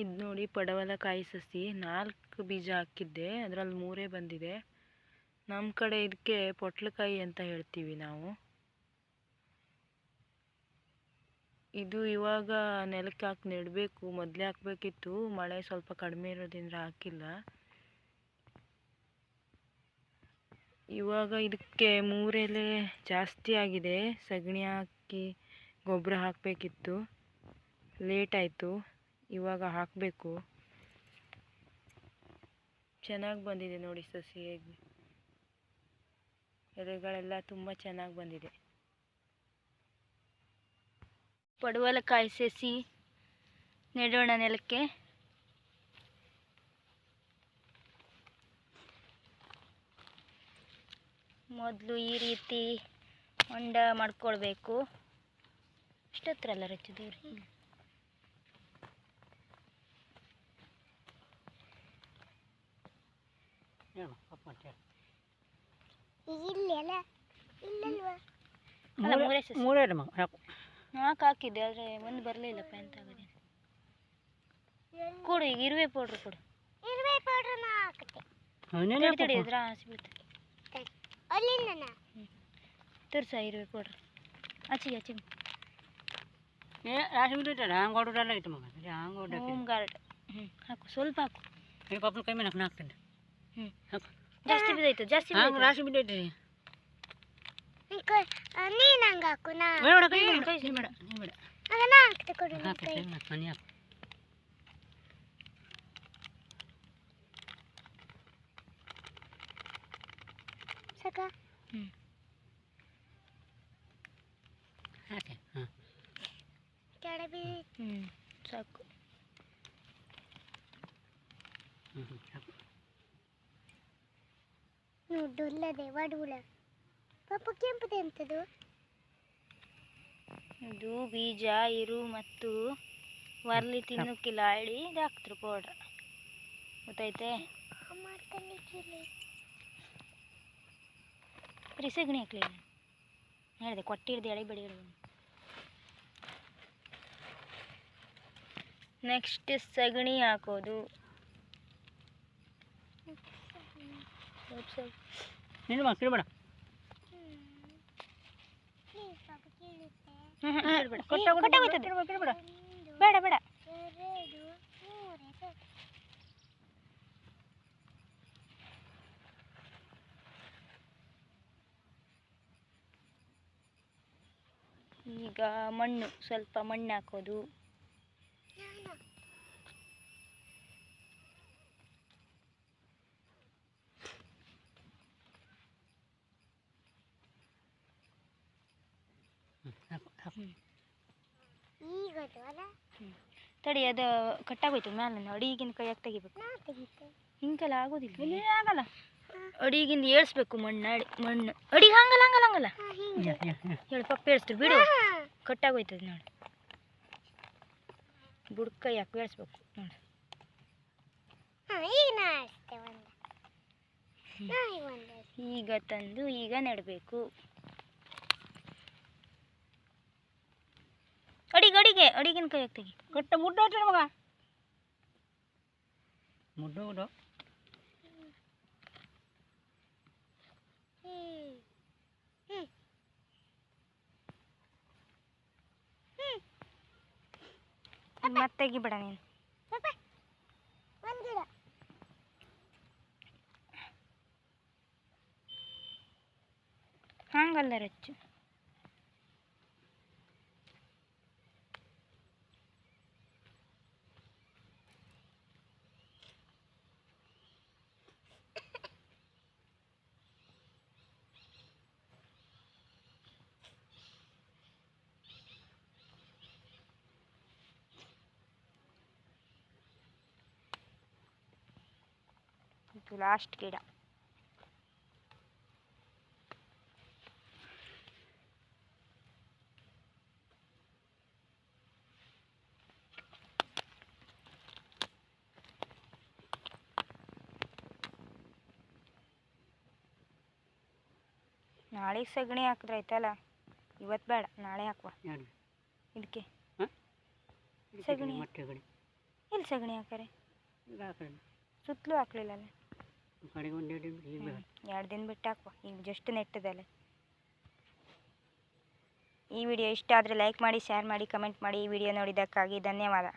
ಇದು ನೋಡಿ ಪಡವಲಕಾಯಿ ಸಸಿ 4 ಬೀಜ ಹಾಕಿದ್ದೆ, ಅದರಲ್ಲಿ 3 ಬಂದಿದೆ. ನಮ್ಮ ಕಡೆ ಇದಕ್ಕೆ ಪೊಟ್ಲಕಾಯಿ ಅಂತ ಹೇಳ್ತೀವಿ ನಾವು. ಇದು ಇವಾಗ ನೆಲಕ್ಕೆ ಹಾಕಿ ನೆಡಬೇಕು, ಮೊದಲೇ ಹಾಕಬೇಕಿತ್ತು, ಮಳೆ ಸ್ವಲ್ಪ ಕಡಿಮೆ ಇರೋದ್ರಿಂದ ಹಾಕಿಲ್ಲ. ಇವಾಗ ಇದಕ್ಕೆ 3 ಎಲೆ ಜಾಸ್ತಿ ಆಗಿದೆ, ಸಗಣಿ ಹಾಕಿ ಗೊಬ್ಬರ ಹಾಕಬೇಕಿತ್ತು, ಲೇಟ್ ಆಯಿತು. ಇವಾಗ ಹಾಕಬೇಕು. ಚೆನ್ನಾಗಿ ಬಂದಿದೆ ನೋಡಿ ಸಸಿ, ಹೇಗೆ ಎಲೆಗಳೆಲ್ಲ ತುಂಬ ಚೆನ್ನಾಗಿ ಬಂದಿದೆ. ಪಡವಲಕಾಯಿ ಸಸಿ ನೆಡೋಣ ನೆಲಕ್ಕೆ. ಮೊದಲು ಈ ರೀತಿ ಹೊಂಡ ಮಾಡ್ಕೊಳ್ಬೇಕು. ಇಷ್ಟತ್ರಲ್ಲ ರಚ್ಚಿದವ್ರಿ. ಹಾಕಿದ್ದೆ, ಆದರೆ ಒಂದು ಬರಲಿಲ್ಲಪ್ಪ, ಎಂತ ಆಗಿದೆ. ಕೊಡು, ಈಗ ಇರುವೆ ಪೌಡ್ರ್ ಕೊಡು. ತಡಿ ಇದ್ರ ಹಸಿ ಬೀಳ್ತದೆ. ತೋರ್ಸ ಇರುವೆ ಪೌಡ್ರ್ ಆಚೆಗೆ ಆಚೆಗೆ. ಹೋಮ್ ಗಾರ್ಡ್ ಹಾಕು, ಸ್ವಲ್ಪ ಹಾಕು. ಕೈ ಮೇಲೆ ಹಾಕ್ತೇನೆ. ಜಾಸ್ತಿ ಬಿದ್ದೈತೆ, ಜಾಸ್ತಿ ರಾಶಿ ಬಿದ್ದೈತೆ. ಸಾಕು. ಇದು ಬೀಜ ಇರು ಮತ್ತು ವರ್ಲಿ ತಿನ್ನೋಕ್ಕಿಲ್ಲ ಹೇಳಿ ಇದು ಹಾಕ್ತಾರೆ ಪೌಡ್ರ್, ಗೊತ್ತೈತೆ? ಬರೀ ಸಗಣಿ ಹಾಕ್ಲಿಲ್ಲ, ಹೇಳಿದೆ ಕೊಟ್ಟಿಡ್ದು ಎಳೆ ಬಡಿ ಹಿಡಿದು. ನೆಕ್ಸ್ಟ್ ಸಗಣಿ ಹಾಕೋದು. ಬೇಡ ಬೇಡ. ಈಗ ಮಣ್ಣು, ಸ್ವಲ್ಪ ಮಣ್ಣು ಹಾಕೋದು. ತಡಿ, ಅದು ಕಟ್ಟಾಗೋಯ್ತು ಮ್ಯಾಲ. ಅಡಿಗಿನ ಕೈಯಾಗ ತೆಗಿಬೇಕು, ಹಿಂಗೆಲ್ಲ ಆಗೋದಿಲ್ಲ. ಆಗಲ್ಲ, ಅಡಿಗಿಂದ ಏಳ್ಸ್ಬೇಕು ಮಣ್ಣು. ಅಡಿಗೆ ಹಂಗಲ್ಲ ಹಂಗಲ್ಲ ಹಂಗಲ್ಲ ಹೇಳಿ ಪಪ್ಪ ಏಳ್ಸ್ತೀವಿ ಬಿಡು. ಕಟ್ಟಾಗೋಯ್ತದ ನೋಡಿ, ಬುಡ್ಕ ಯಾಕೆ ಏಳ್ಸ್ಬೇಕು ನೋಡಿ. ಈಗ ತಂದು ಈಗ ನೆಡಬೇಕು. ಅಡಿಗಿನ ಕೈಯಾಗ ತೆಗಿ. ಕಟ್ಟ ಮುಡ್ಡ ಮಗ, ಮುಡ್ಡು ಮತ್ತೆ ತೆಗಿಬೇಡ ನೀನು. ಹಂಗಲ್ಲ ರಚ್ಚು. ಇದು ಲಾಸ್ಟ್ ಗಿಡ. ನಾಳೆ ಸಗಣಿ ಹಾಕಿದ್ರೆ ಆಯ್ತಲ್ಲ, ಇವತ್ತು ಬೇಡ, ನಾಳೆ ಹಾಕುವ. ಇದಕ್ಕೆ ಸಗಣಿ ಎಲ್ಲಿ ಸಗಣಿ ಹಾಕಾರೆ ಸುತ್ತಲೂ ಹಾಕ್ಲಿಲ್ಲಲ್ಲ. ಕಡೆಗೆ ಒಂದು 2 ದಿನ ಈಗ 2 ದಿನ ಬಿಟ್ಟು ಹಾಕುವ, ಈಗ ಜಸ್ಟ್ ನೆಟ್ಟದಲ್ಲ. ಈ ವಿಡಿಯೋ ಇಷ್ಟ ಆದರೆ ಲೈಕ್ ಮಾಡಿ, ಶೇರ್ ಮಾಡಿ, ಕಮೆಂಟ್ ಮಾಡಿ. ಈ ವಿಡಿಯೋ ನೋಡಿದ್ದಕ್ಕಾಗಿ ಧನ್ಯವಾದ.